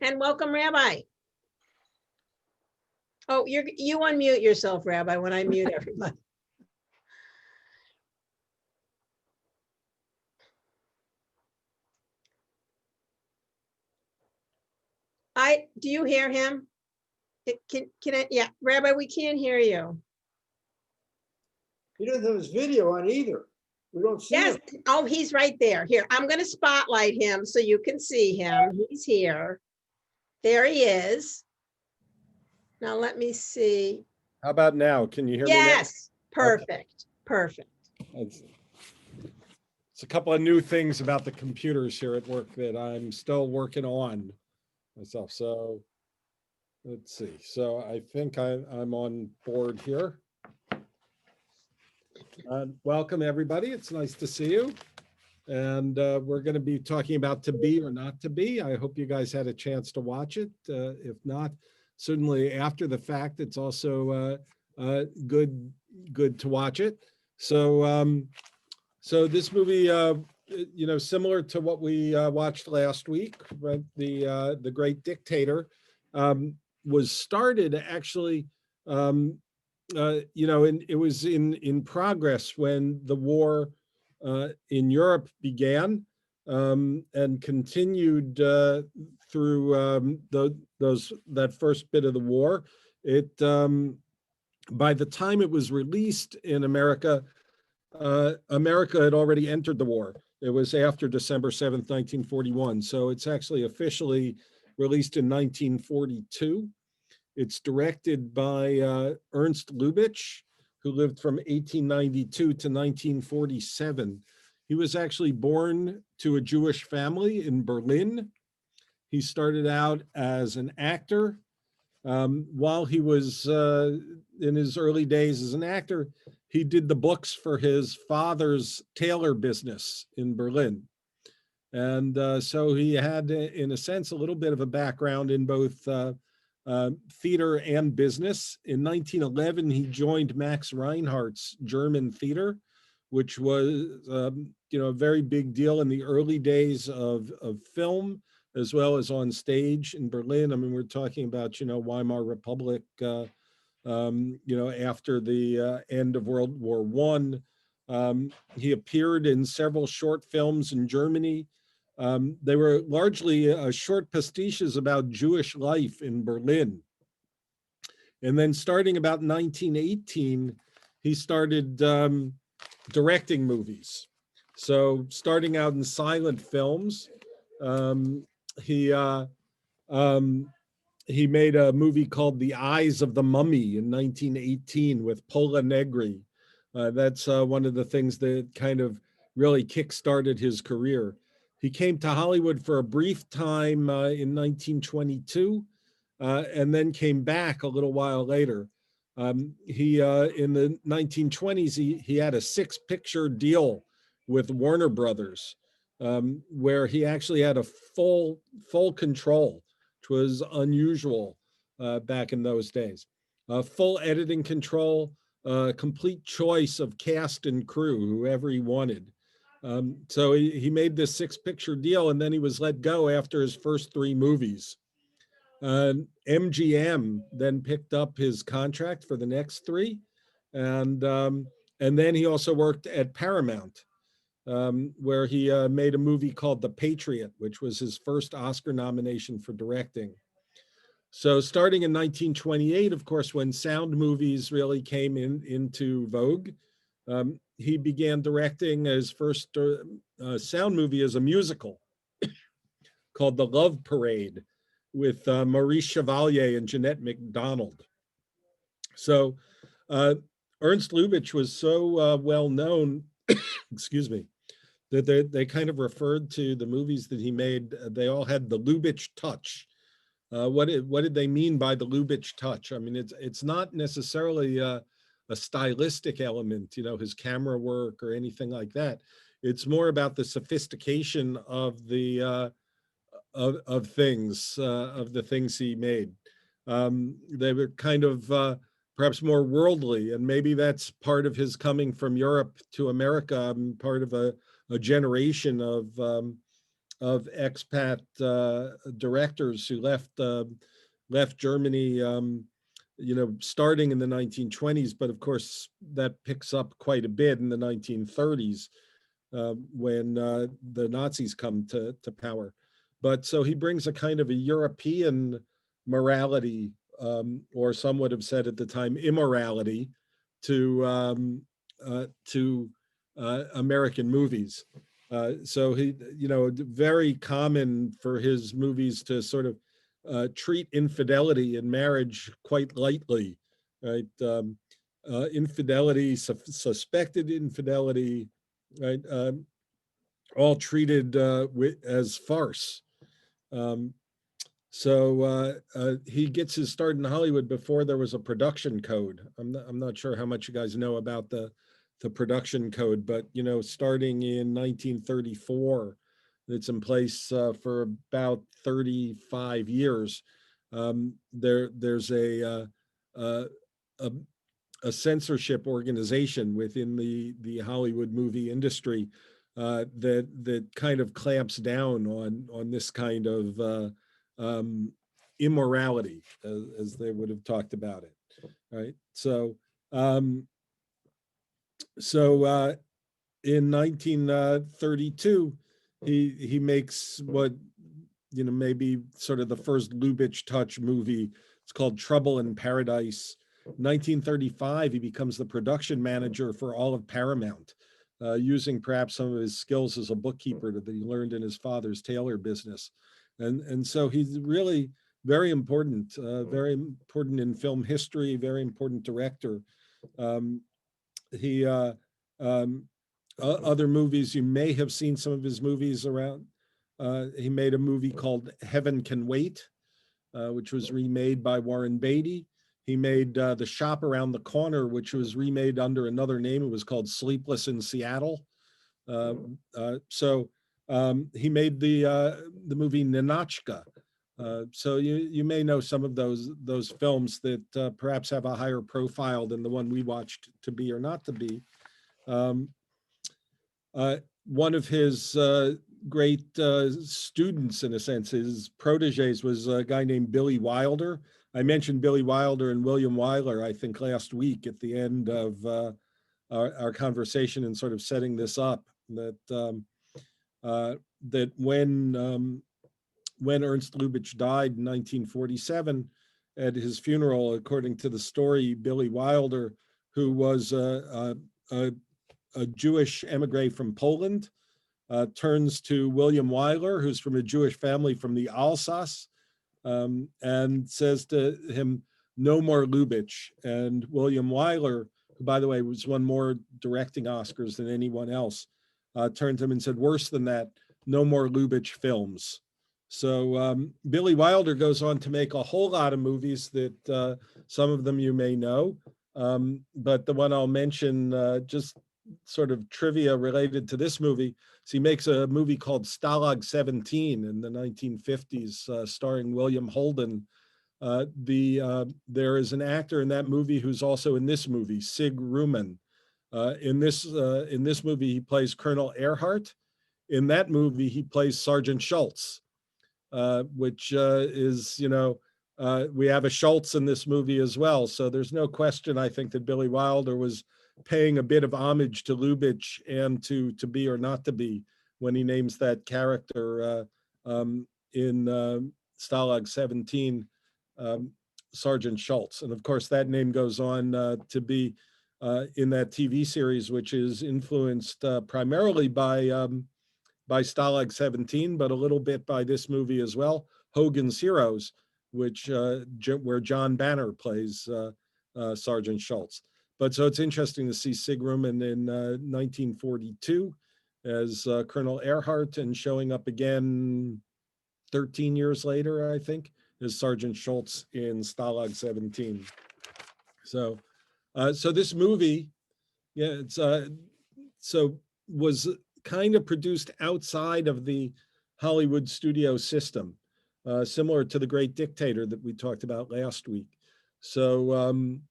And welcome, Rabbi. Oh, you unmute yourself, Rabbi, when I mute everybody. Do you hear him? Can I, yeah, Rabbi, we can't hear you. He doesn't have his video on either. We don't see him. Oh, he's right there. Here, I'm going to spotlight him so you can see him. He's here. There he is. Now let me see. How about now? Can you hear me now? Yes, perfect, okay. Perfect. It's a couple of new things about the computers here at work that I'm still working on myself. So let's see. So I think I'm on board here. Welcome, everybody. It's nice to see you. And we're going to be talking about To Be or Not to Be. I hope you guys had a chance to watch it. If not, certainly after the fact, it's also good to watch it. So so this movie, you know, similar to what we watched last week, right? The Great Dictator was started actually. You know, and it was in progress when the war in Europe began and continued through that first bit of the war. It by the time it was released in America, America had already entered the war. It was after December 7th, 1941. So it's actually officially released in 1942. It's directed by Ernst Lubitsch, who lived from 1892 to 1947. He was actually born to a Jewish family in Berlin. He started out as an actor. While he was in his early days as an actor, he did the books for his father's tailor business in Berlin. And so he had, in a sense, a little bit of a background in both theater and business. In 1911, he joined Max Reinhardt's German theater, which was you know, a very big deal in the early days of film, as well as on stage in Berlin. I mean, we're talking about, you know, Weimar Republic, you know, after the end of World War I. He appeared in several short films in Germany. They were largely short pastiches about Jewish life in Berlin. And then starting about 1918, he started directing movies. So starting out in silent films, he made a movie called The Eyes of the Mummy in 1918 with Pola Negri. That's one of the things that kind of really kickstarted his career. He came to Hollywood for a brief time in 1922 and then came back a little while later. He in the 1920s, he had a 6-picture deal with Warner Brothers, where he actually had a full control, which was unusual back in those days. Full editing control, complete choice of cast and crew, whoever he wanted. So he made this 6-picture deal, and then he was let go after his first 3 movies. MGM then picked up his contract for the next 3, and then he also worked at Paramount, where he made a movie called The Patriot, which was his first Oscar nomination for directing. So starting in 1928, of course, when sound movies really came into vogue, he began directing his first sound movie as a musical called The Love Parade with Maurice Chevalier and Jeanette MacDonald. So Ernst Lubitsch was so well known, excuse me, that they kind of referred to the movies that he made. They all had the Lubitsch touch. What did they mean by the Lubitsch touch? I mean, it's not necessarily a stylistic element, you know, his camera work or anything like that. It's more about the sophistication of the of the things he made. They were kind of perhaps more worldly, and maybe that's part of his coming from Europe to America. Part of a generation of of expat directors who left Germany, starting in the 1920s, but of course that picks up quite a bit in the 1930s when the Nazis come to power. But so he brings a kind of a European morality, or some would have said at the time immorality, to American movies. So he, very common for his movies to sort of treat infidelity and marriage quite lightly, right? Infidelity, suspected infidelity, right? All treated as farce. So he gets his start in Hollywood before there was a production code. I'm not sure how much you guys know about the production code, but starting in 1934, it's in place for about 35 years. There's a censorship organization within the Hollywood movie industry that kind of clamps down on this kind of immorality, as they would have talked about it, right? So in 1932, he makes what maybe sort of the first Lubitsch touch movie. It's called Trouble in Paradise. 1935, he becomes the production manager for all of Paramount, using perhaps some of his skills as a bookkeeper that he learned in his father's tailor business. And so he's really very important in film history, very important director. Other movies, you may have seen some of his movies around. He made a movie called Heaven Can Wait, which was remade by Warren Beatty. He made The Shop Around the Corner, which was remade under another name. It was called Sleepless in Seattle. So he made the movie Ninotchka. So you may know some of those films that perhaps have a higher profile than the one we watched, To Be or Not to Be. One of his great students, in a sense, his proteges, was a guy named Billy Wilder. I mentioned Billy Wilder and William Weiler, I think, last week at the end of our conversation and sort of setting this up, that when Ernst Lubitsch died in 1947, at his funeral, according to the story, Billy Wilder, who was a Jewish emigre from Poland, turns to William Weiler, who's from a Jewish family from the Alsace, and says to him, "No more Lubitsch." And William Weiler, who, by the way, was won more directing Oscars than anyone else, turned to him and said, "Worse than that, no more Lubitsch films." So Billy Wilder goes on to make a whole lot of movies that some of them you may know, but the one I'll mention, just sort of trivia related to this movie, so he makes a movie called Stalag 17 in the 1950s, starring William Holden. There is an actor in that movie who's also in this movie, Sig Ruman. In this movie, he plays Colonel Earhart. In that movie, he plays Sergeant Schultz, which is, we have a Schultz in this movie as well. So there's no question, I think, that Billy Wilder was paying a bit of homage to Lubitsch and to Be or Not to Be when he names that character in Stalag 17, Sergeant Schultz. And of course, that name goes on to be in that TV series, which is influenced primarily by Stalag 17, but a little bit by this movie as well, Hogan's Heroes, which where John Banner plays Sergeant Schultz. But so it's interesting to see Sig Ruman in 1942 as Colonel Earhart, and showing up again 13 years later, I think, as Sergeant Schultz in Stalag 17. So this movie, was kind of produced outside of the Hollywood studio system, similar to The Great Dictator that we talked about last week. So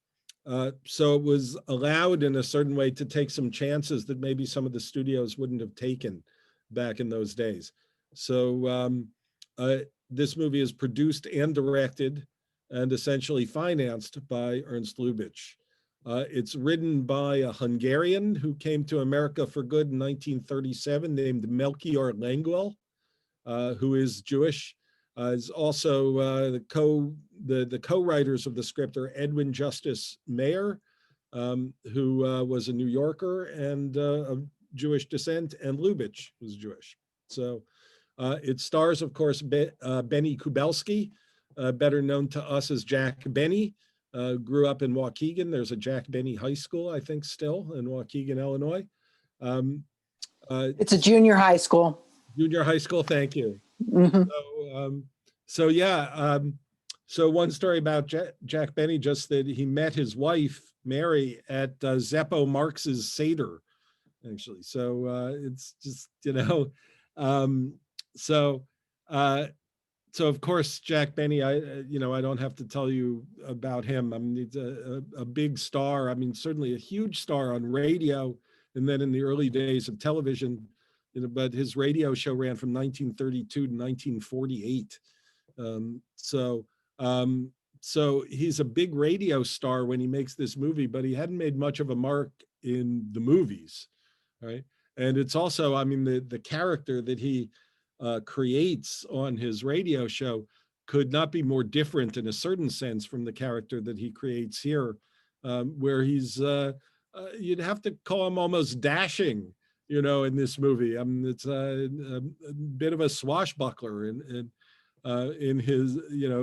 it was allowed in a certain way to take some chances that maybe some of the studios wouldn't have taken back in those days. So this movie is produced and directed and essentially financed by Ernst Lubitsch. It's written by a Hungarian who came to America for good in 1937 named Melchior Lengyel, who is Jewish. Is also the co-writers of the script are Edwin Justice Mayer, who was a New Yorker and of Jewish descent, and Lubitsch was Jewish. So it stars, of course, Benny Kubelski, better known to us as Jack Benny. Grew up in Waukegan. There's a Jack Benny High School, I think, still in Waukegan, Illinois. It's a junior high school. Junior high school, thank you. Mhm. So one story about Jack Benny, just that he met his wife, Mary, at Zeppo Marx's Seder, actually. So it's just, so of course, Jack Benny, I don't have to tell you about him. I mean, he's a big star. I mean, certainly a huge star on radio, and then in the early days of television, but his radio show ran from 1932 to 1948. So he's a big radio star when he makes this movie, but he hadn't made much of a mark in the movies, right? And it's also, I mean, the character that he creates on his radio show could not be more different in a certain sense from the character that he creates here, where he's, you'd have to call him almost dashing, in this movie. I mean, it's a bit of a swashbuckler in his,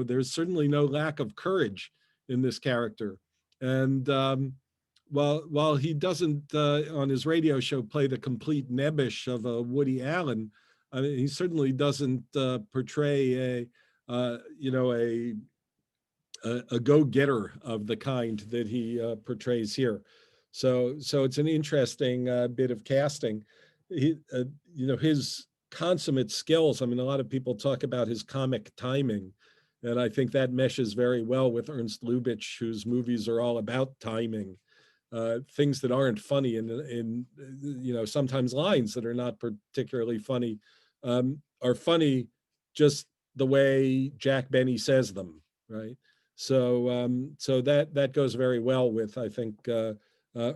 there's certainly no lack of courage in this character. And while he doesn't, on his radio show, play the complete nebbish of a Woody Allen, I mean, he certainly doesn't portray a go-getter of the kind that he portrays here. So it's an interesting bit of casting. His consummate skills. I mean, a lot of people talk about his comic timing, and I think that meshes very well with Ernst Lubitsch, whose movies are all about timing. Things that aren't funny in sometimes lines that are not particularly funny are funny just the way Jack Benny says them, right? So that goes very well with, I think,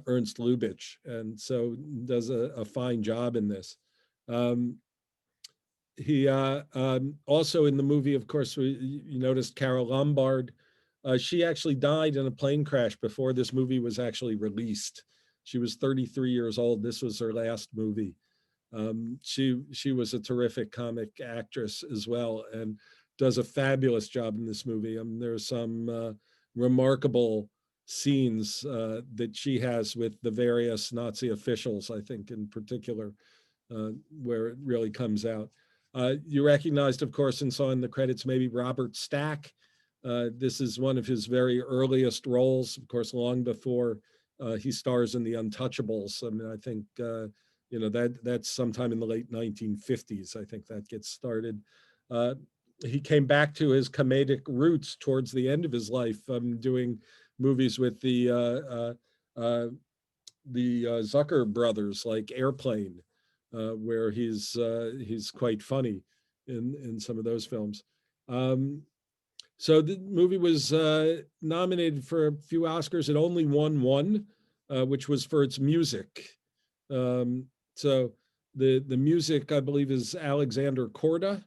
Ernst Lubitsch, and so does a fine job in this. He also in the movie, of course, you noticed Carol Lombard. She actually died in a plane crash before this movie was actually released. She was 33 years old. This was her last movie. She was a terrific comic actress as well, and does a fabulous job in this movie. I mean, there's some remarkable scenes that she has with the various Nazi officials, I think, in particular, where it really comes out. You recognized, of course, and saw in the credits maybe Robert Stack. This is one of his very earliest roles, of course, long before he stars in The Untouchables. I mean, I think that's sometime in the late 1950s. I think that gets started. He came back to his comedic roots towards the end of his life, doing movies with the Zucker brothers, like Airplane, where he's quite funny in some of those films. So the movie was nominated for a few Oscars. It only won one, which was for its music. So the music, I believe, is Alexander Korda.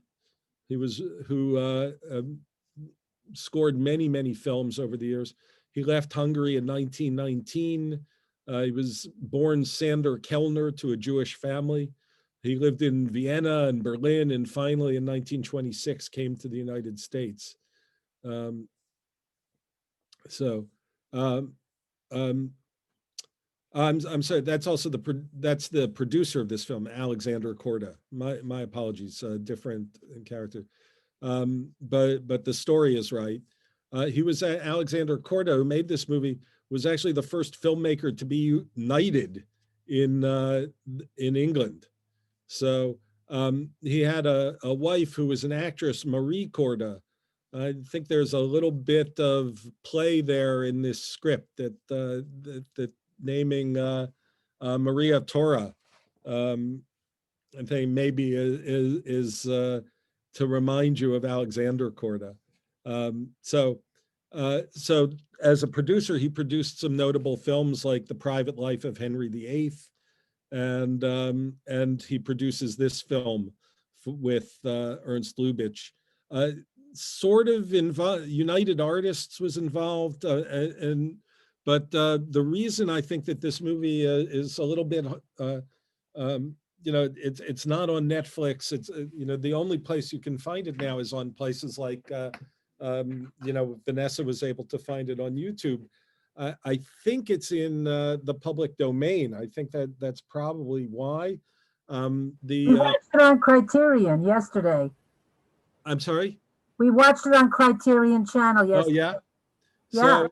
Who scored many films over the years. He left Hungary in 1919. He was born Sander Kellner to a Jewish family. He lived in Vienna and Berlin, and finally in 1926 came to the United States. I'm sorry. That's also that's the producer of this film, Alexander Korda. My apologies. Different character, but the story is right. He was Alexander Korda, who made this movie, was actually the first filmmaker to be knighted in England. So he had a wife who was an actress, Marie Korda. I think there's a little bit of play there in this script that naming Maria Tora I think maybe is to remind you of Alexander Korda. So as a producer, he produced some notable films like The Private Life of Henry VIII, and he produces this film with Ernst Lubitsch. Sort of involved, United Artists was involved, but the reason I think that this movie is a little bit, it's not on Netflix. It's the only place you can find it now is on places like Vanessa was able to find it on YouTube. I think it's in the public domain. I think that's probably why. We watched it on Criterion yesterday. I'm sorry? We watched it on Criterion Channel Oh, yesterday. yeah? Yeah. So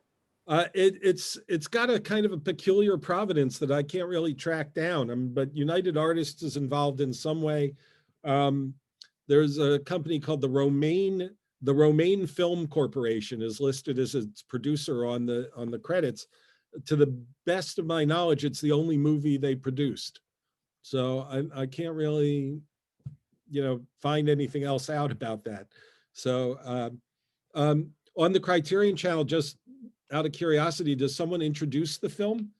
it's got a kind of a peculiar provenance that I can't really track down. But United Artists is involved in some way. There's a company called the Romaine Film Corporation is listed as its producer on the credits. To the best of my knowledge, it's the only movie they produced. So I can't really, find anything else out about that. So on the Criterion Channel, just out of curiosity, does someone introduce the film?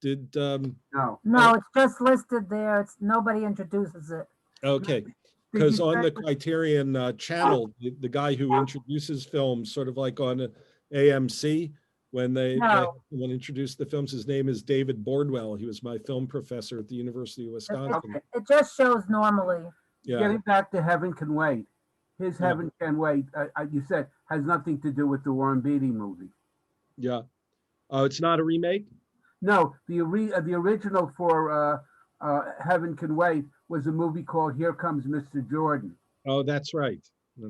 No. No, it's just listed there. Nobody introduces it. Okay. Because on the Criterion Channel, the guy who introduces films, sort of like on AMC, when they introduced the films, his name is David Bordwell. He was my film professor at the University of Wisconsin. It just shows normally. Yeah. Getting back to Heaven Can Wait, his Yeah. Heaven Can Wait, you said, has nothing to do with the Warren Beatty movie. Yeah. Oh, it's not a remake? No, the original for Heaven Can Wait was a movie called Here Comes Mr. Jordan. Oh, that's right.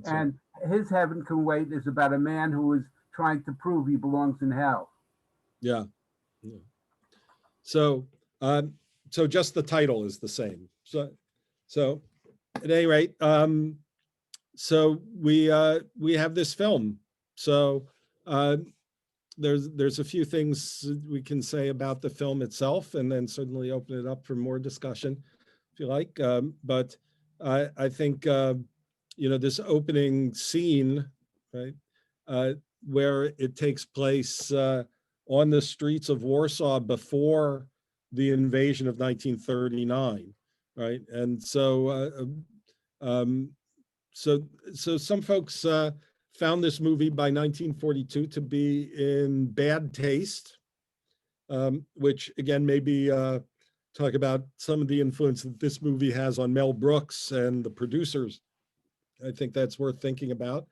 And his Heaven Can Wait is about a man who is trying to prove he belongs in hell. Yeah. So just the title is the same. So at any rate, so we have this film. So there's a few things we can say about the film itself, and then certainly open it up for more discussion if you like. But I think this opening scene, right, where it takes place on the streets of Warsaw before the invasion of 1939, right? And so some folks found this movie by 1942 to be in bad taste, which again, maybe talk about some of the influence that this movie has on Mel Brooks and the producers. I think that's worth thinking about.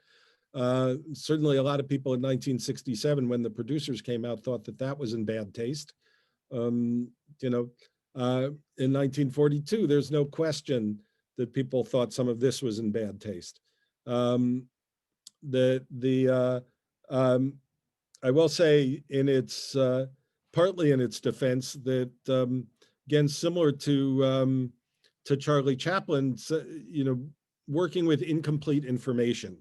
Certainly a lot of people in 1967, when the producers came out, thought that was in bad taste. In 1942, there's no question that people thought some of this was in bad taste. I will say partly in its defense that, again, similar to Charlie Chaplin's, working with incomplete information.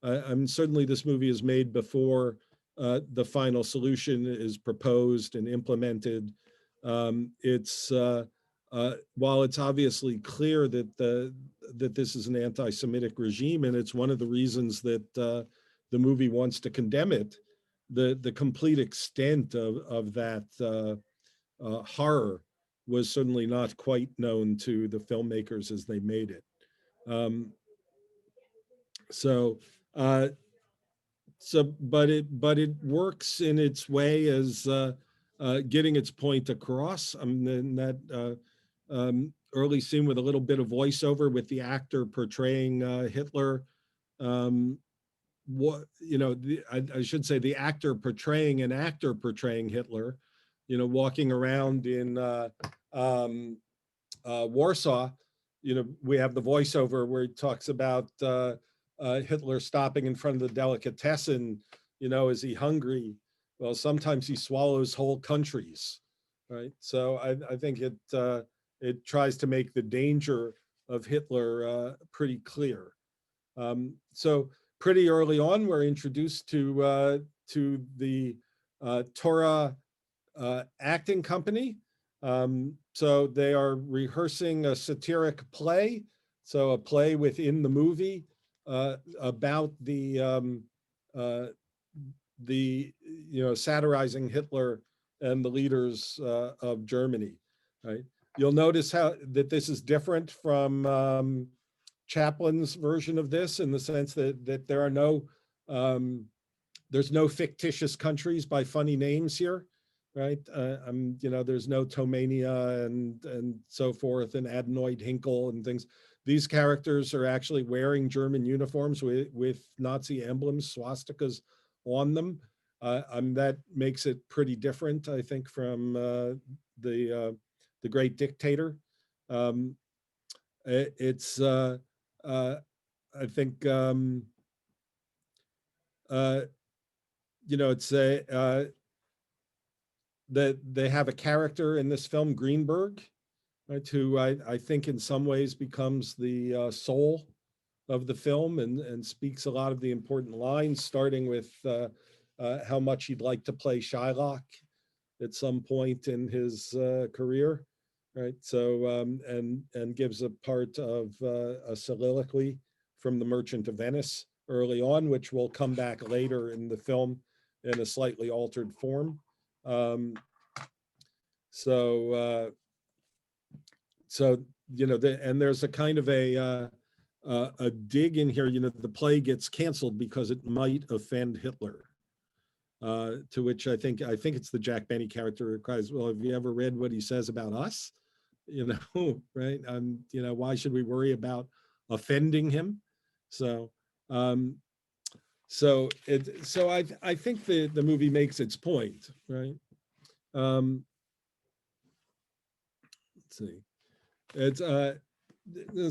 Certainly this movie is made before the final solution is proposed and implemented. While it's obviously clear that this is an anti-Semitic regime, and it's one of the reasons that the movie wants to condemn it, the complete extent of that horror was certainly not quite known to the filmmakers as they made it. But it works in its way as getting its point across. In that early scene with a little bit of voiceover with the actor portraying Hitler. I should say the actor portraying an actor portraying Hitler. Walking around in Warsaw. We have the voiceover where he talks about Hitler stopping in front of the delicatessen. Is he hungry? Well, sometimes he swallows whole countries, right? So I think it tries to make the danger of Hitler pretty clear. So pretty early on, we're introduced to the Torah acting company. So they are rehearsing a satiric play, so a play within the movie about the satirizing Hitler and the leaders of Germany, right? You'll notice how that this is different from Chaplin's version of this in the sense that there are no there's no fictitious countries by funny names here, right? There's no Tomania and so forth and Adenoid Hinkle and things. These characters are actually wearing German uniforms with Nazi emblems, swastikas on them. That makes it pretty different, I think, from the Great Dictator. It's I think it's that they have a character in this film, Greenberg, right, who I think in some ways becomes the soul of the film and speaks a lot of the important lines, starting with how much he'd like to play Shylock at some point in his career, right? So and gives a part of a soliloquy from The Merchant of Venice early on, which will come back later in the film in a slightly altered form. So and there's a kind of a dig in here. The play gets canceled because it might offend Hitler. To which I think it's the Jack Benny character who cries, "Well, have you ever read what he says about us?" Right? Why should we worry about offending him? So, I think the movie makes its point, right? Let's see. It's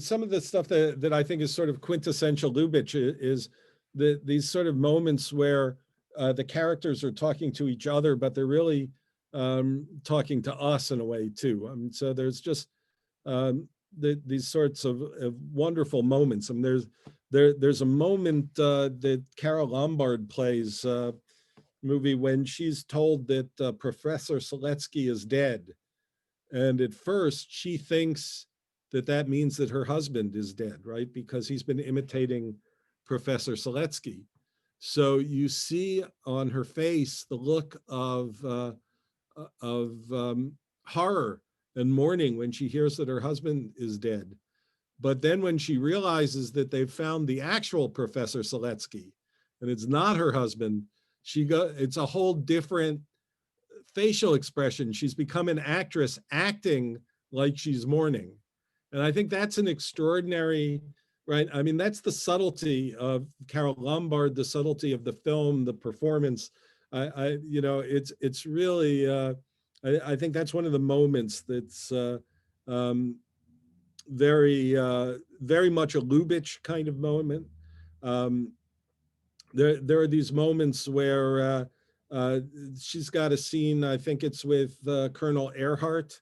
some of the stuff that I think is sort of quintessential Lubitsch is these sort of moments where the characters are talking to each other, but they're really talking to us in a way too. So there's just these sorts of wonderful moments. There's a moment that Carol Lombard plays movie when she's told that Professor Seletsky is dead. And at first she thinks that means that her husband is dead, right? Because he's been imitating Professor Seletsky. So you see on her face the look of horror and mourning when she hears that her husband is dead. But then when she realizes that they've found the actual Professor Seletsky and it's not her husband, it's a whole different facial expression. She's become an actress acting like she's mourning. And I think that's an extraordinary, right? That's the subtlety of Carol Lombard, the subtlety of the film, the performance. It's really, I think that's one of the moments that's very, very much a Lubitsch kind of moment. There are these moments where she's got a scene, I think it's with Colonel Earhart,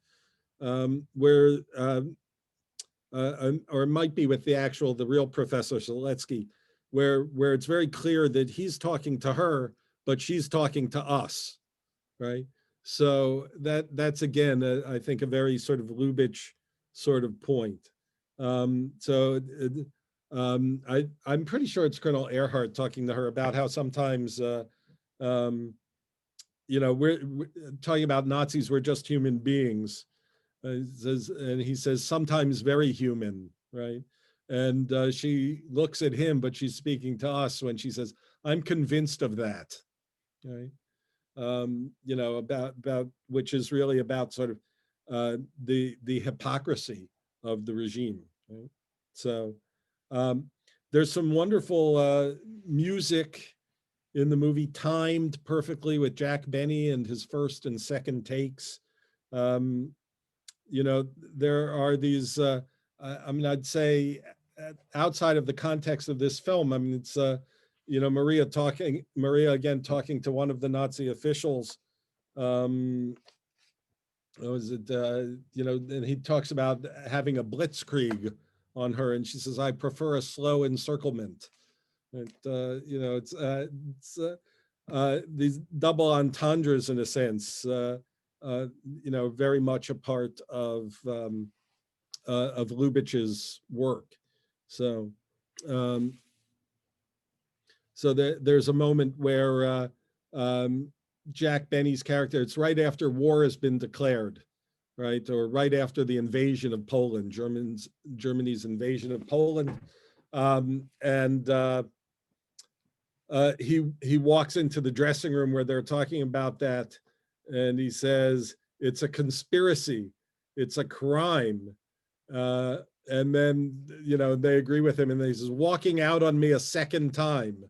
where, or it might be with the real Professor Seletsky, where it's very clear that he's talking to her, but she's talking to us, right? So that's again, I think a very sort of Lubitsch sort of point. I'm pretty sure it's Colonel Earhart talking to her about how sometimes, we're talking about Nazis, we're just human beings. He says, sometimes very human, right? And she looks at him, but she's speaking to us when she says, I'm convinced of that, right? About which is really about sort of the hypocrisy of the regime, right? So there's some wonderful music in the movie, timed perfectly with Jack Benny and his first and second takes. There are these, I'd say outside of the context of this film, it's, Maria again talking to one of the Nazi officials. And he talks about having a blitzkrieg on her, and she says, I prefer a slow encirclement. It's these double entendres in a sense. very much a part of Lubitsch's work. So, there's a moment where Jack Benny's character, it's right after war has been declared, right? Or right after the invasion of Poland, Germany's invasion of Poland. He walks into the dressing room where they're talking about that, and he says, it's a conspiracy, it's a crime. And then, they agree with him, and he says, walking out on me a second time,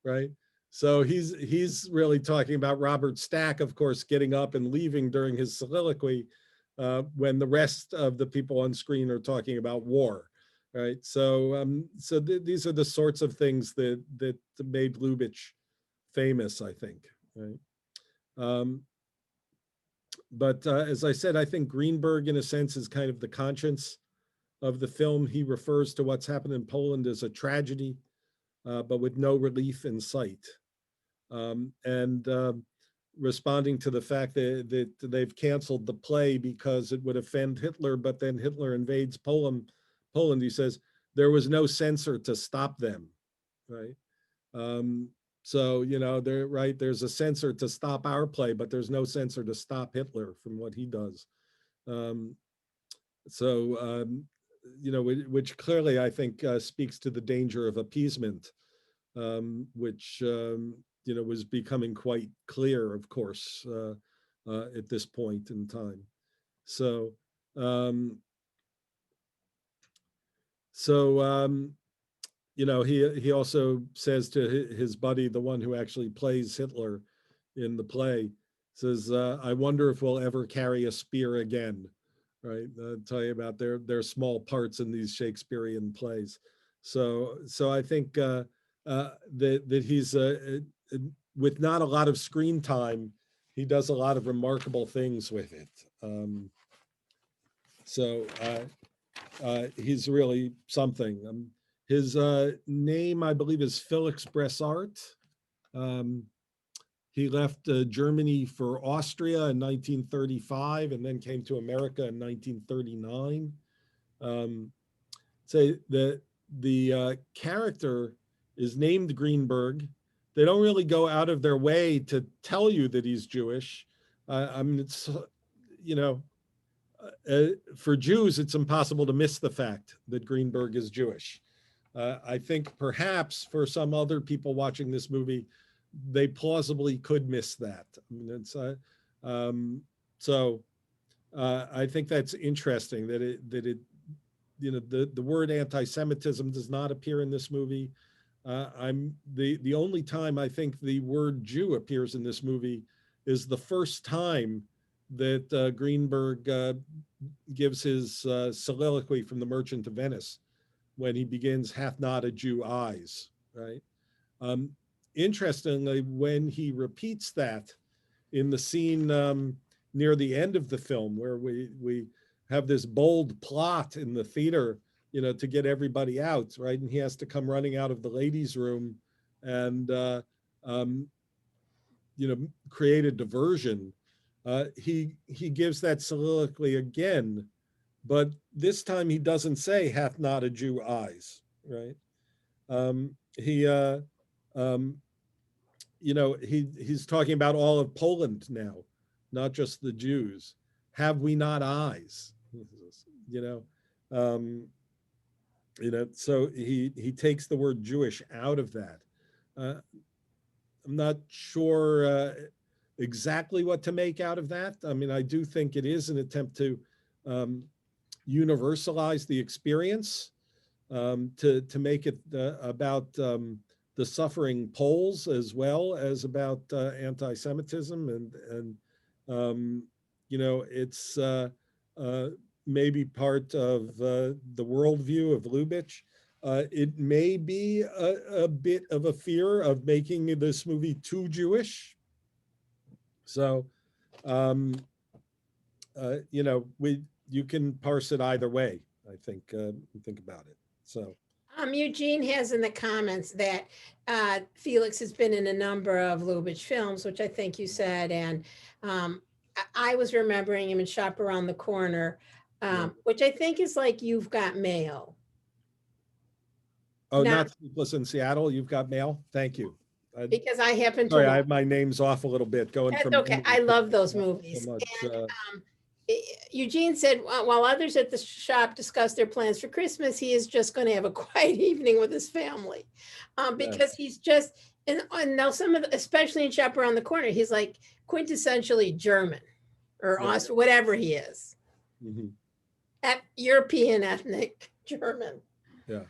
right? So he's really talking about Robert Stack, of course, getting up and leaving during his soliloquy when the rest of the people on screen are talking about war, right? So these are the sorts of things that made Lubitsch famous, I think, right? But as I said, I think Greenberg, in a sense, is kind of the conscience of the film. He refers to what's happened in Poland as a tragedy, but with no relief in sight. Responding to the fact that they've canceled the play because it would offend Hitler, but then Hitler invades Poland, he says, there was no censor to stop them, right? So, they're right, there's a censor to stop our play, but there's no censor to stop Hitler from what he does. Which clearly I think speaks to the danger of appeasement, which was becoming quite clear, of course, at this point in time. So, he also says to his buddy, the one who actually plays Hitler in the play, says, I wonder if we'll ever carry a spear again, right? I'll tell you about their small parts in these Shakespearean plays. So I think that he's, with not a lot of screen time, he does a lot of remarkable things with it. He's really something. His name, I believe, is Felix Bressart. He left Germany for Austria in 1935 and then came to America in 1939. The character is named Greenberg. They don't really go out of their way to tell you that he's Jewish. For Jews, it's impossible to miss the fact that Greenberg is Jewish. I think perhaps for some other people watching this movie, they plausibly could miss that. I think that's interesting that the word anti-Semitism does not appear in this movie. The only time I think the word Jew appears in this movie is the first time that Greenberg gives his soliloquy from The Merchant of Venice, when he begins, hath not a Jew eyes, right? Interestingly, when he repeats that in the scene near the end of the film, where we have this bold plot in the theater, to get everybody out, right? And he has to come running out of the ladies' room and, create a diversion. He gives that soliloquy again, but this time he doesn't say, hath not a Jew eyes, right? He's talking about all of Poland now, not just the Jews. Have we not eyes? So he takes the word Jewish out of that. I'm not sure exactly what to make out of that. I mean, I do think it is an attempt to universalize the experience, to make it about the suffering Poles as well as about anti-Semitism, and it's maybe part of the worldview of Lubitsch. It may be a bit of a fear of making this movie too Jewish. So, you can parse it either way, I think, about it. So. Eugene has in the comments that Felix has been in a number of Lubitsch films, which I think you said, and I was remembering him in Shop Around the Corner, which I think is like You've Got Mail. Oh, Now- not Sleepless in Seattle. You've got mail. Thank you. Because I happen to. Sorry, I have my names off a little bit going That's from. okay. I love those so movies. much, And Eugene said, while others at the shop discuss their plans for Christmas, he is just going to have a quiet evening with his family, because he's just, and now some of the, especially in Shop Around the Corner, he's like quintessentially German or Austrian, whatever he is, European ethnic German. Yeah.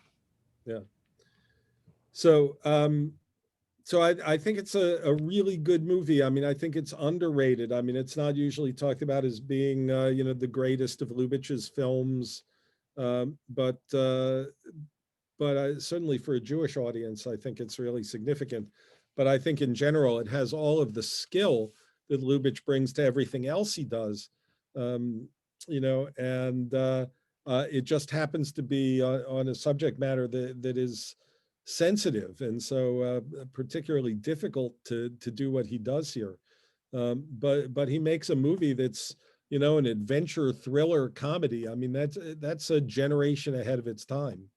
So, so I think it's a really good movie. I mean, I think it's underrated. I mean, it's not usually talked about as being, you know, the greatest of Lubitsch's films, but certainly for a Jewish audience, I think it's really significant. But I think in general, it has all of the skill that Lubitsch brings to everything else he does, you know, and it just happens to be on a subject matter that is sensitive and so particularly difficult to do what he does here. But he makes a movie that's, you know, an adventure thriller comedy. I mean, that's a generation ahead of its time,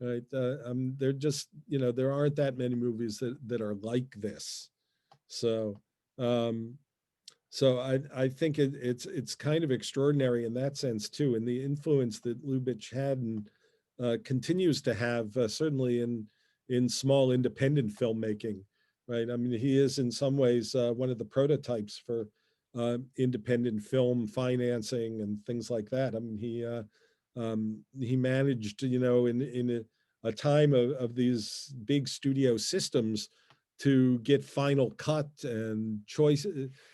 right? They're just, you know, there aren't that many movies that are like this. So so I think it's kind of extraordinary in that sense too, and the influence that Lubitsch had and continues to have certainly in small independent filmmaking, right? I mean, he is in some ways one of the prototypes for independent film financing and things like that. I mean, he managed, you know, in a time of these big studio systems to get final cut and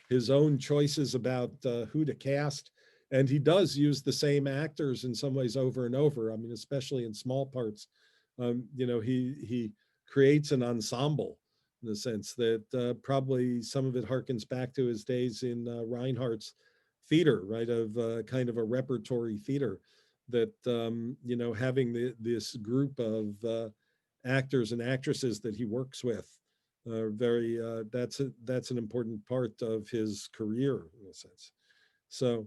his own choices about who to cast. And he does use the same actors in some ways over and over. I mean, especially in small parts. You know, he creates an ensemble in the sense that probably some of it harkens back to his days in Reinhardt's theater, right? Of kind of a repertory theater that, you know, having this group of actors and actresses that he works with very, that's an important part of his career in a sense. So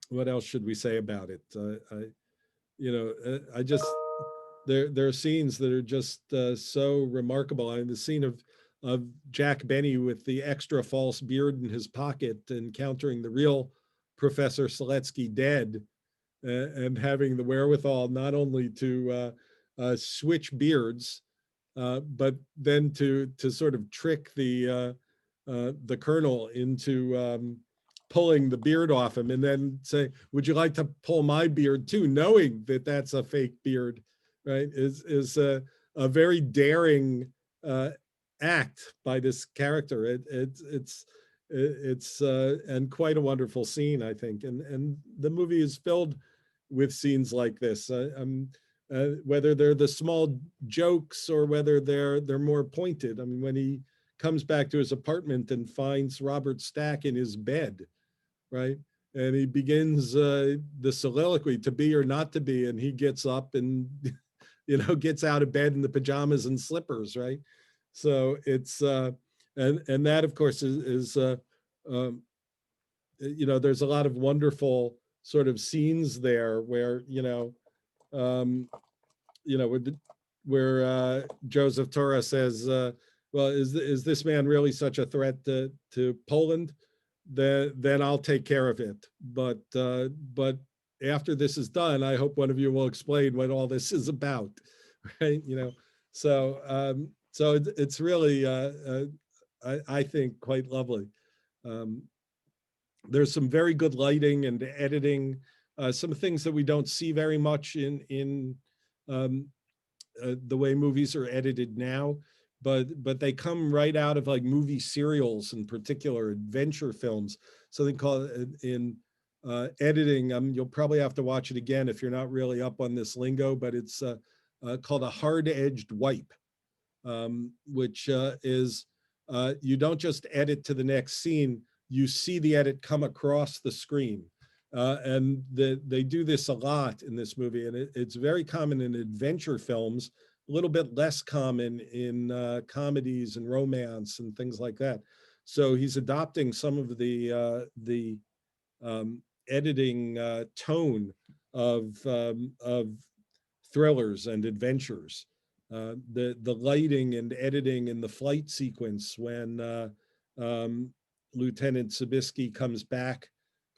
what else should we say about it? You know, I just, there are scenes that are just so remarkable. I mean, the scene of Jack Benny with the extra false beard in his pocket, encountering the real Professor Seletsky dead, and having the wherewithal not only to switch beards, but then to sort of trick the colonel into pulling the beard off him, and then say, "Would you like to pull my beard too?" Knowing that that's a fake beard, right? Is a very daring act by this character. It's and quite a wonderful scene, I think. And the movie is filled with scenes like this. Whether they're the small jokes or whether they're more pointed. I mean, when he comes back to his apartment and finds Robert Stack in his bed, right? And he begins the soliloquy, to be or not to be, and he gets up and, you know, gets out of bed in the pajamas and slippers, right? So it's, and that of course is you know, there's a lot of wonderful sort of scenes there where, you know, where Joseph Torah says, well, is this man really such a threat to Poland? Then I'll take care of it. But after this is done, I hope one of you will explain what all this is about, right? You know, so so it's really, I think, quite lovely. There's some very good lighting and editing, some things that we don't see very much in the way movies are edited now, but they come right out of like movie serials, in particular adventure films. So they call it in editing. You'll probably have to watch it again if you're not really up on this lingo, but it's called a hard-edged wipe, which is you don't just edit to the next scene, you see the edit come across the screen. And they do this a lot in this movie, and it's very common in adventure films, a little bit less common in comedies and romance and things like that. So he's adopting some of the editing tone of thrillers and adventures. The lighting and editing in the flight sequence when Lieutenant Sobieski comes back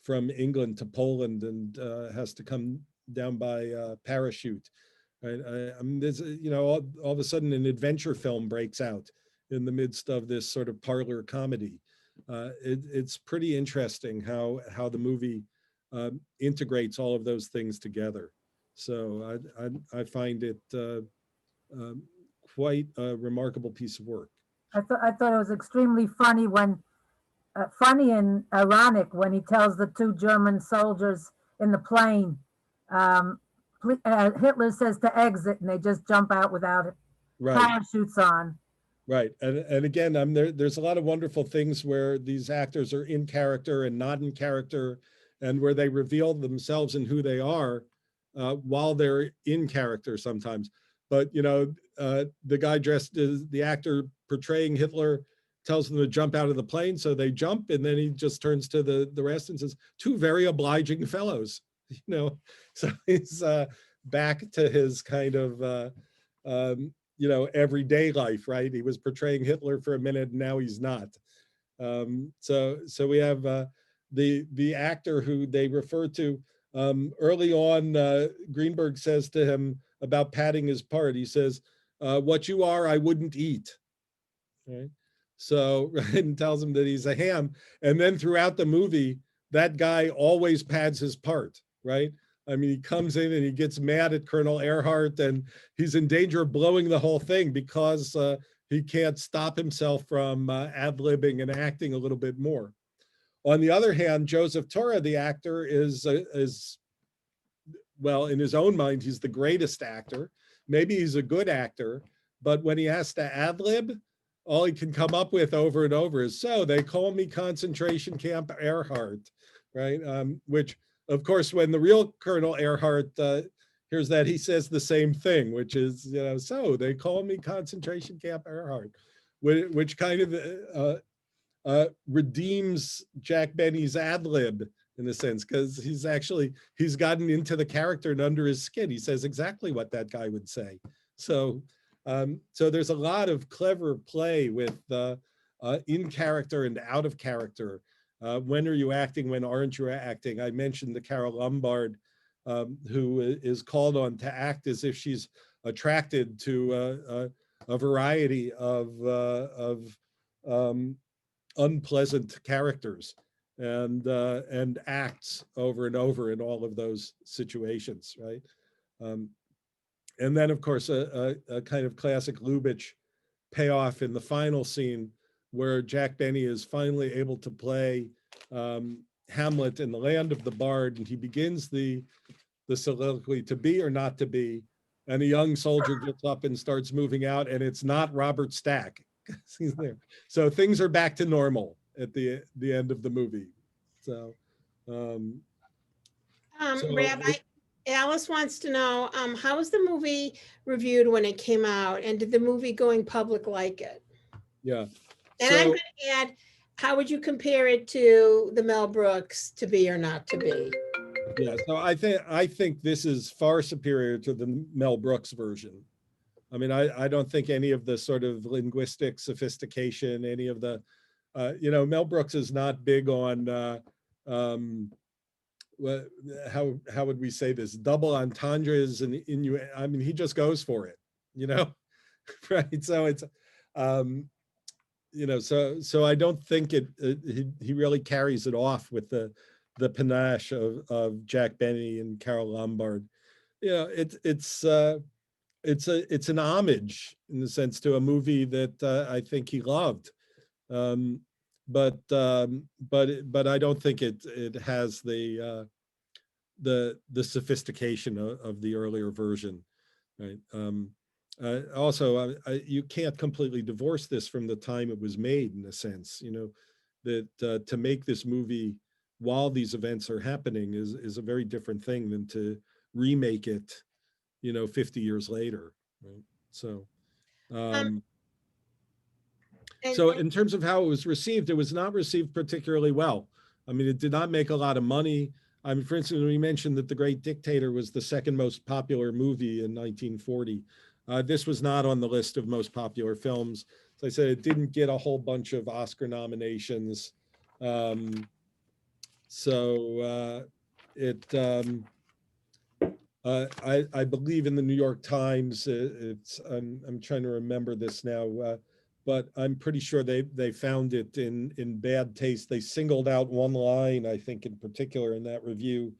from England to Poland and has to come down by parachute. Right? I mean, there's, all of a sudden an adventure film breaks out in the midst of this sort of parlor comedy. It's pretty interesting how the movie integrates all of those things together. So I find it quite a remarkable piece of work. I thought it was extremely funny funny and ironic when he tells the two German soldiers in the plane, Hitler says to exit, and they just jump out without parachutes on. Right, and again, there's a lot of wonderful things where these actors are in character and not in character, and where they reveal themselves and who they are while they're in character sometimes. But the guy dressed as the actor portraying Hitler tells them to jump out of the plane, so they jump, and then he just turns to the rest and says, "Two very obliging fellows," So he's back to his kind of everyday life, right? He was portraying Hitler for a minute, and now he's not. So we have the actor who they refer to early on. Greenberg says to him about padding his part. He says, "What you are, I wouldn't eat." Right? So and tells him that he's a ham. And then throughout the movie, that guy always pads his part, right? I mean, he comes in and he gets mad at Colonel Earhart, and he's in danger of blowing the whole thing because he can't stop himself from ad-libbing and acting a little bit more. On the other hand, Joseph Tora, the actor, is well, in his own mind, he's the greatest actor. Maybe he's a good actor, but when he has to ad-lib, all he can come up with over and over is, "So they call me concentration camp Earhart," right? Which, of course, when the real Colonel Earhart hears that, he says the same thing, which is, "So they call me concentration camp Earhart," which kind of redeems Jack Benny's ad lib in a sense, because he's gotten into the character and under his skin. He says exactly what that guy would say. So there's a lot of clever play with in character and out of character. When are you acting? When aren't you acting? I mentioned the Carol Lombard, who is called on to act as if she's attracted to a variety of unpleasant characters, and acts over and over in all of those situations, right? And then, of course, a kind of classic Lubitsch payoff in the final scene, where Jack Benny is finally able to play Hamlet in the Land of the Bard, and he begins the soliloquy, "To be or not to be," and a young soldier gets up and starts moving out, and it's not Robert Stack. He's there. So things are back to normal at the end of the movie. So, Rabbi, Alice wants to know, how was the movie reviewed when it came out, and did the movie going public like it? Yeah. And I'm going to add, how would you compare it to the Mel Brooks To Be or Not to Be? Yeah, so I think this is far superior to the Mel Brooks version. I mean, I don't think any of the sort of linguistic sophistication, any of the, Mel Brooks is not big on, how would we say this, double entendres and I mean, he just goes for it, right? So it's, so I don't think he really carries it off with the panache of Jack Benny and Carol Lombard. It's an homage in the sense to a movie that I think he loved, but I don't think it has the sophistication of the earlier version, right? Also, you can't completely divorce this from the time it was made, in a sense. That to make this movie while these events are happening is a very different thing than to remake it 50 years later, right? So And- So in terms of how it was not received particularly well. I mean, it did not make a lot of money. I mean, for instance, we mentioned that The Great Dictator was the second most popular movie in 1940. This was not on the list of most popular films. As I said, it didn't get a whole bunch of Oscar nominations. I believe in the New York Times, I'm trying to remember this now, but I'm pretty sure they found it in bad taste. They singled out one line, I think in particular in that review,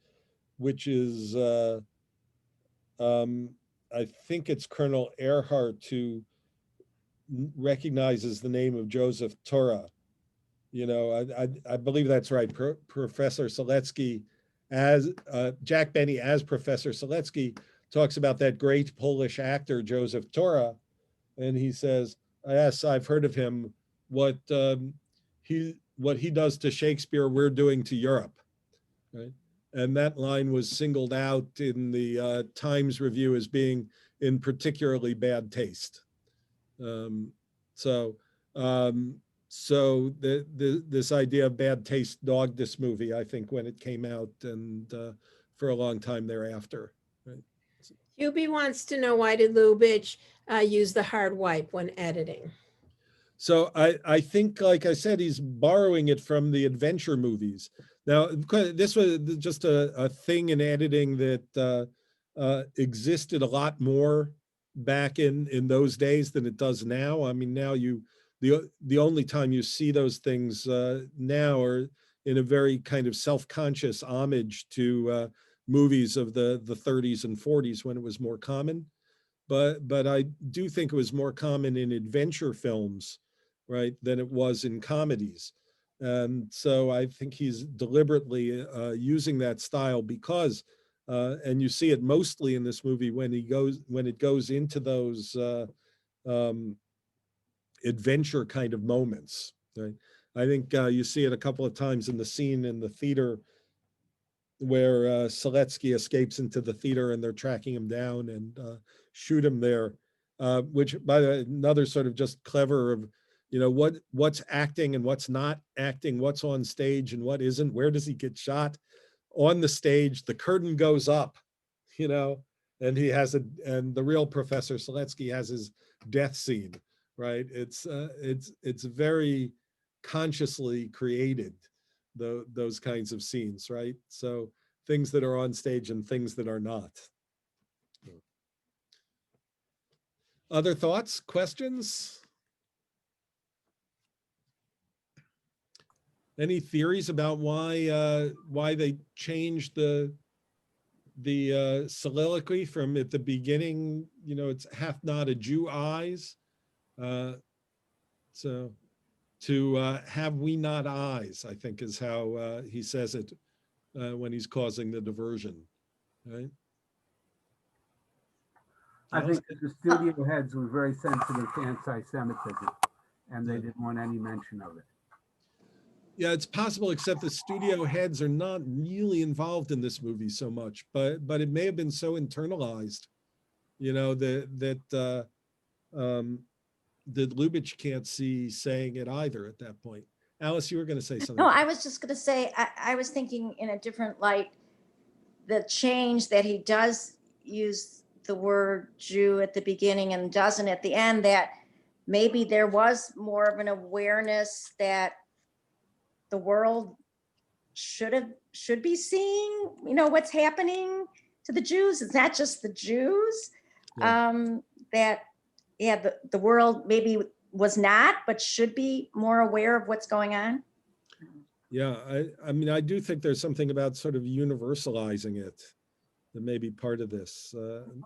which is, I think it's Colonel Earhart who recognizes the name of Joseph Torah. You know, I believe that's right. Professor Seletsky, as Jack Benny as Professor Seletsky talks about that great Polish actor Joseph Tora, and he says, "Yes, I've heard of him. What he does to Shakespeare, we're doing to Europe." Right, and that line was singled out in the Times review as being in particularly bad taste. So this idea of bad taste dogged this movie, I think, when it came out, and for a long time thereafter. Right? Hubie wants to know, why did Lubitsch use the hard wipe when editing? So I think, like I said, he's borrowing it from the adventure movies. Now, this was just a thing in editing that existed a lot more back in those days than it does now. I mean, now the only time you see those things now are in a very kind of self-conscious homage to movies of the 30s and 40s when it was more common. But I do think it was more common in adventure films, right, than it was in comedies. And so I think he's deliberately using that style because, and you see it mostly in this movie when it goes into those adventure kind of moments. Right? I think you see it a couple of times in the scene in the theater where Seletsky escapes into the theater and they're tracking him down and shoot him there, which by another sort of just clever of, you know, what's acting and what's not acting, what's on stage and what isn't, where does he get shot? On the stage, the curtain goes up, you know, and and the real Professor Seletsky has his death scene, right? It's very consciously created, those kinds of scenes, right? So things that are on stage and things that are not. Other thoughts, questions? Any theories about why they changed the soliloquy from at the beginning? You know, it's hath not a Jew eyes, so to have we not eyes, I think is how he says it when he's causing the diversion, right? I think that the studio heads were very sensitive to anti-Semitism, and they didn't want any mention of it. Yeah, it's possible, except the studio heads are not really involved in this movie so much, but it may have been so internalized, you know, that Lubitsch can't see saying it either at that point. Alice, you were going to say something. No, I was just going to say, I was thinking in a different light, the change that he does use the word Jew at the beginning and doesn't at the end, that maybe there was more of an awareness that the world should be seeing, you know, what's happening to the Jews. It's not just the Jews. Yeah. That, yeah, the world maybe was not, but should be more aware of what's going on. Yeah, I mean, I do think there's something about sort of universalizing it that may be part of this.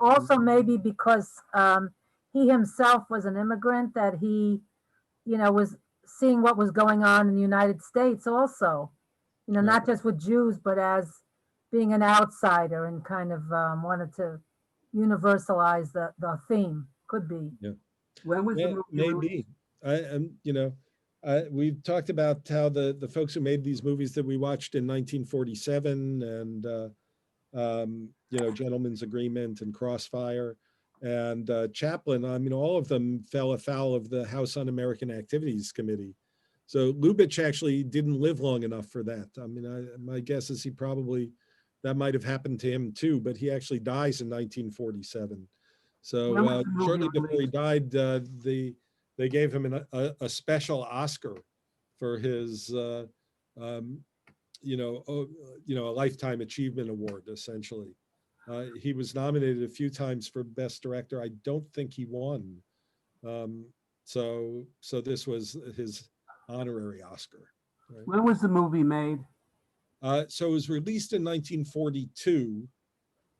Also, maybe because he himself was an immigrant, that he, you know, was seeing what was going on in the United States also, you know, Right. not just with Jews, but as being an outsider, and kind of wanted to universalize the theme. Could be. Yeah. When was the movie released? Maybe. You know, we've talked about how the folks who made these movies that we watched in 1947 and, you know, Gentleman's Agreement and Crossfire, and Chaplin. I mean, all of them fell afoul of the House Un-American Activities Committee. So Lubitsch actually didn't live long enough for that. I mean, my guess is that might have happened to him too, but he actually dies in 1947. So shortly before he died, they gave him a special Oscar for his, a lifetime achievement award, essentially. He was nominated a few times for Best Director. I don't think he won. So this was his honorary Oscar. Right? When was the movie made? So it was released in 1942.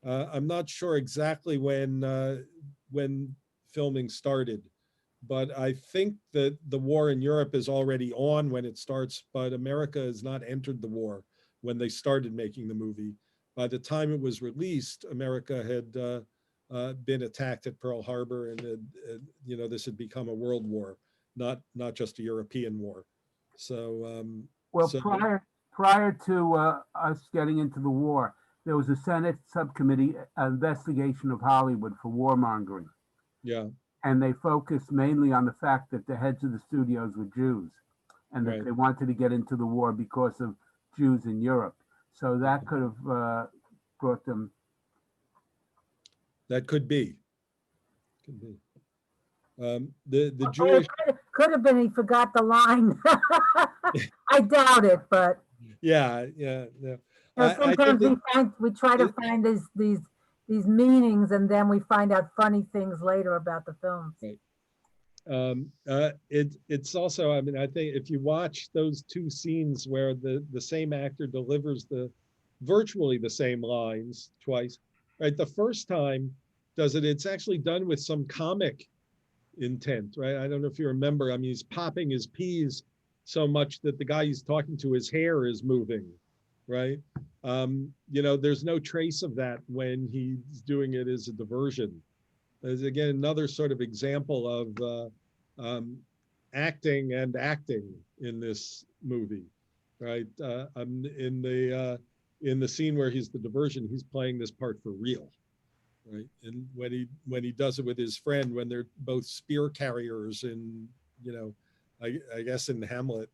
I'm not sure exactly when filming started, but I think that the war in Europe is already on when it starts, but America has not entered the war when they started making the movie. By the time it was released, America had been attacked at Pearl Harbor, and this had become a world war, not just a European war. So prior to us getting into the war, there was a Senate subcommittee investigation of Hollywood for warmongering. Yeah. And they focused mainly on the fact that the heads of the studios were Jews, and that they wanted to get into the war because of Jews in Europe. So that could have brought them. That could be. The Oh, Jewish. could have been he forgot the line. I doubt it, but Yeah. sometimes we try to find these meanings, and then we find out funny things later about the films. Right. It's also, I mean, I think if you watch those two scenes where the same actor delivers virtually the same lines twice, right? The first time it's actually done with some comic intent, right? I don't know if you remember, I mean, he's popping his peas so much that the guy he's talking to, his hair is moving, right? There's no trace of that when he's doing it as a diversion. There's again another sort of example of acting in this movie, right? In the scene where he's the diversion, he's playing this part for real, right? And when he does it with his friend, when they're both spear carriers in, I guess in Hamlet,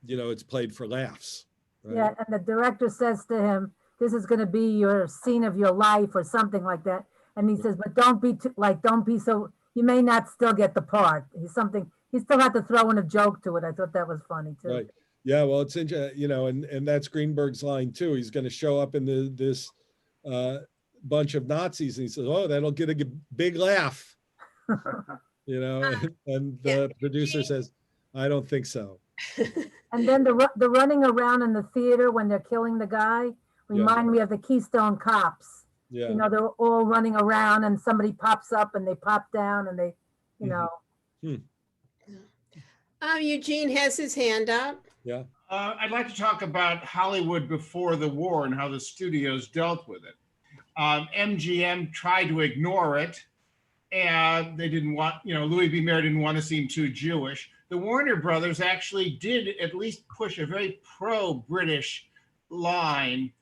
it's played for laughs. Right? Yeah, and the director says to him, "This is going to be your scene of your life," or something like that. And he says, "But don't be so. You may not still get the part." He still had to throw in a joke to it. I thought that was funny too. Right. Yeah. Well, it's and that's Greenberg's line too. He's going to show up in this bunch of Nazis, and he says, "Oh, that'll get a big laugh." And the producer says, "I don't think so." And then the running around in the theater when they're killing the guy remind me of the Keystone Cops. Yeah. They're all running around, and somebody pops up and they pop down, and they, Eugene has his hand up. Yeah. I'd like to talk about Hollywood before the war and how the studios dealt with it. MGM tried to ignore it, and they didn't want, Louis B. Mayer didn't want to seem too Jewish. The Warner Brothers actually did at least push a very pro-British line.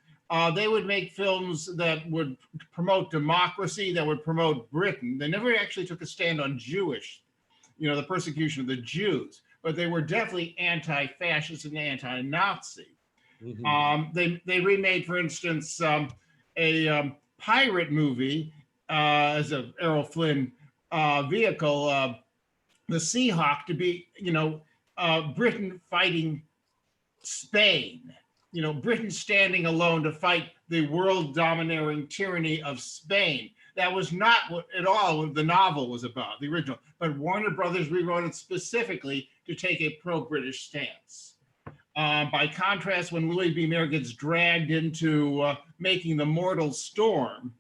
They would make films that would promote democracy, that would promote Britain. They never actually took a stand on Jewish, the persecution of the Jews, but they were definitely anti-fascist and anti-Nazi. Mm-hmm. They remade, for instance, a pirate movie as a Errol Flynn vehicle, the Seahawk, to be, Britain fighting Spain, Britain standing alone to fight the world domineering tyranny of Spain. That was not at all what the novel was about, the original, but Warner Brothers rewrote it specifically to take a pro-British stance. By contrast, when Louis B. Mayer gets dragged into making The Mortal Storm,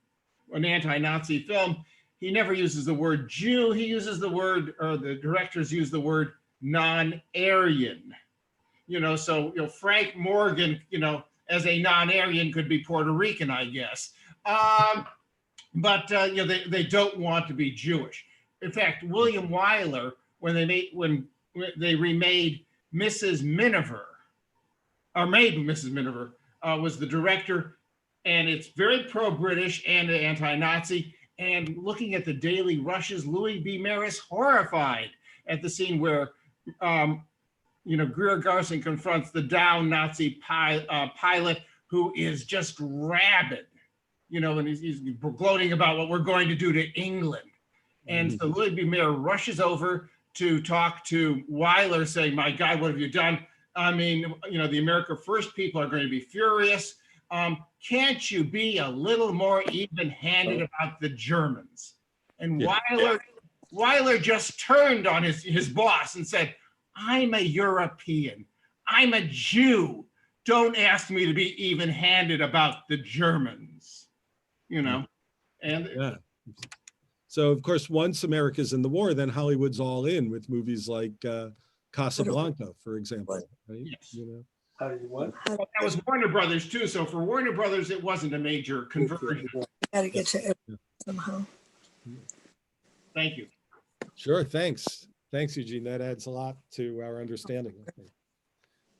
an anti-Nazi film, he never uses the word Jew. He uses the word, or the directors use the word non-Aryan. So Frank Morgan, as a non-Aryan could be Puerto Rican, I guess. But they don't want to be Jewish. In fact, William Weiler, when they remade Mrs. Miniver, or made Mrs. Miniver, was the director. and it's very pro-British and anti-Nazi. And looking at the daily rushes, Louis B. Mayer is horrified at the scene where, Greer Garson confronts the down Nazi pilot who is just rabid, and he's gloating about what we're going to do to England. And so Louis B. Mayer rushes over to talk to Weiler, saying, "My God, what have you done? I mean, the America First people are going to be furious. Can't you be a little more even-handed about the Germans?" And Weiler just turned on his boss and said, "I'm a European. I'm a Jew. Don't ask me to be even-handed about the Germans." And Yeah. So of course, once America's in the war, then Hollywood's all in with movies like Casablanca, for example. Right? Yes. What? That was Warner Brothers too. So for Warner Brothers, it wasn't a major conversion. Gotta get to it somehow. Thank you. Sure. Thanks, Eugene. That adds a lot to our understanding. Okay.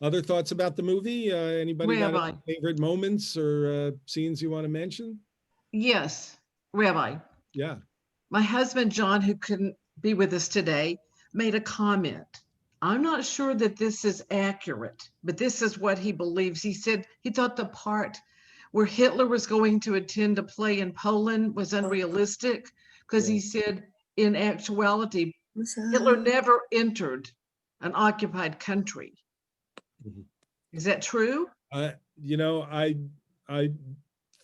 Other thoughts about the movie? Anybody got Rabbi. any favorite moments or scenes you want to mention? Yes, Rabbi. Yeah. My husband, John, who couldn't be with us today, made a comment. I'm not sure that this is accurate, but this is what he believes. He said he thought the part where Hitler was going to attend a play in Poland was unrealistic because he said, in actuality, Hitler never entered an occupied country. Mhm. Is that true? I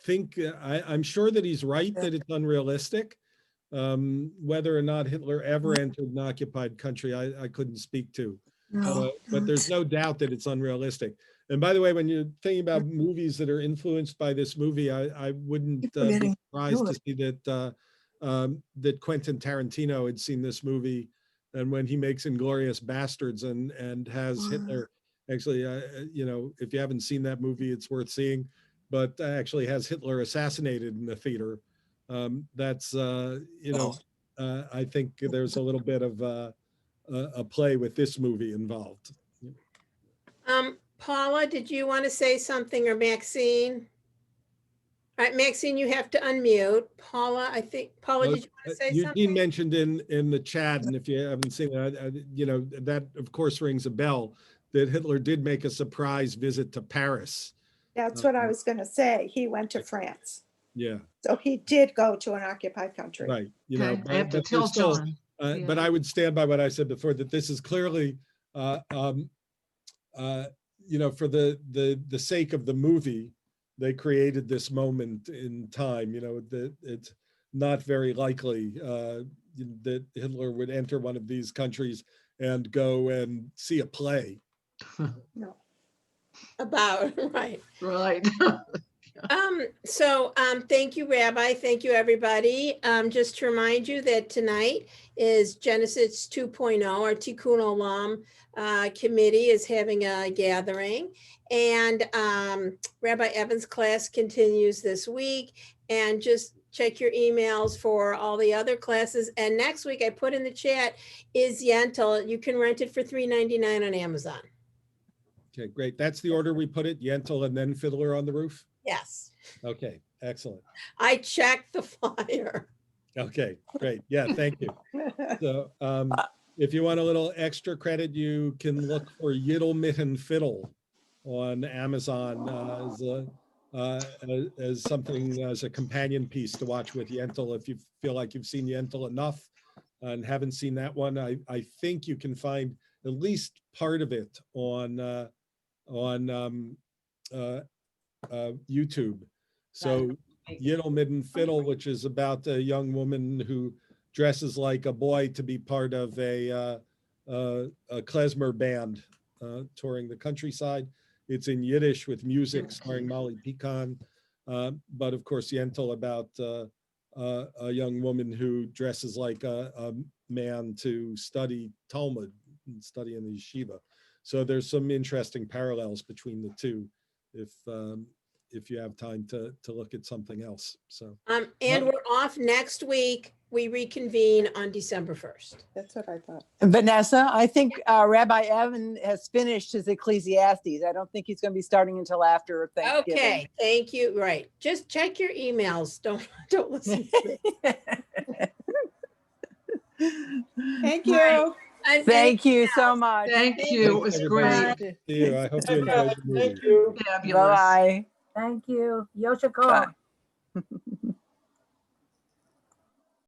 think I'm sure that he's right that it's unrealistic. Whether or not Hitler ever entered an occupied country, I couldn't speak to. But there's no doubt that it's unrealistic. And by the way, when you're thinking about movies that are influenced by this movie, I wouldn't be surprised to see that that Quentin Tarantino had seen this movie, and when he makes Inglourious Bastards and has Hitler, actually, if you haven't seen that movie, it's worth seeing, but actually has Hitler assassinated in the theater. That's, I think there's a little bit of a play with this movie involved. Paula, did you want to say something, or Maxine? All right, Maxine, you have to unmute. Paula, did you want to say Eugene something? mentioned in the chat, and if you haven't seen it, that of course rings a bell, that Hitler did make a surprise visit to Paris. That's what I was gonna say. He went to France. Yeah. So he did go to an occupied country. Right. Okay, I have to but tell there's still, John. but I would stand by what I said before, that this is clearly, for the sake of the movie, they created this moment in time. That it's not very likely that Hitler would enter one of these countries and go and see a play. No. About, right. Right. Thank you, Rabbi. Thank you, everybody. Just to remind you that tonight is Genesis 2.0. Our Tikkun Olam committee is having a gathering, and Rabbi Evans' class continues this week. And just check your emails for all the other classes. And next week, I put in the chat, is Yentl. You can rent it for $3.99 on Amazon. Okay, great. That's the order we put it, Yentl and then Fiddler on the Roof? Yes. Okay, excellent. I checked the flyer. Okay, great. Yeah, thank you. So if you want a little extra credit, you can look for Yiddle Mitten Fiddle on Amazon as something, as a companion piece to watch with Yentl. If you feel like you've seen Yentl enough and haven't seen that one, I think you can find at least part of it on YouTube. So Yiddle Midden Fiddle, which is about a young woman who dresses like a boy to be part of a klezmer band touring the countryside. It's in Yiddish with music starring Molly Pecan, but of course Yentl about a young woman who dresses like a man to study Talmud and study in the yeshiva. So there's some interesting parallels between the two, if you have time to look at something else. So And we're off next week we reconvene on December 1st. That's what I thought. Vanessa, I think Rabbi Evan has finished his Ecclesiastes. I don't think he's going to be starting until after Thanksgiving. Okay, thank you. Right. Just check your emails. Don't listen to it. Thank Right. you. And- Thank you so much. Thank you. It was everybody. great. See you. I hope you enjoyed the meeting. Thank you. Fabulous. Bye. Thank you. Yoshiko. Bye.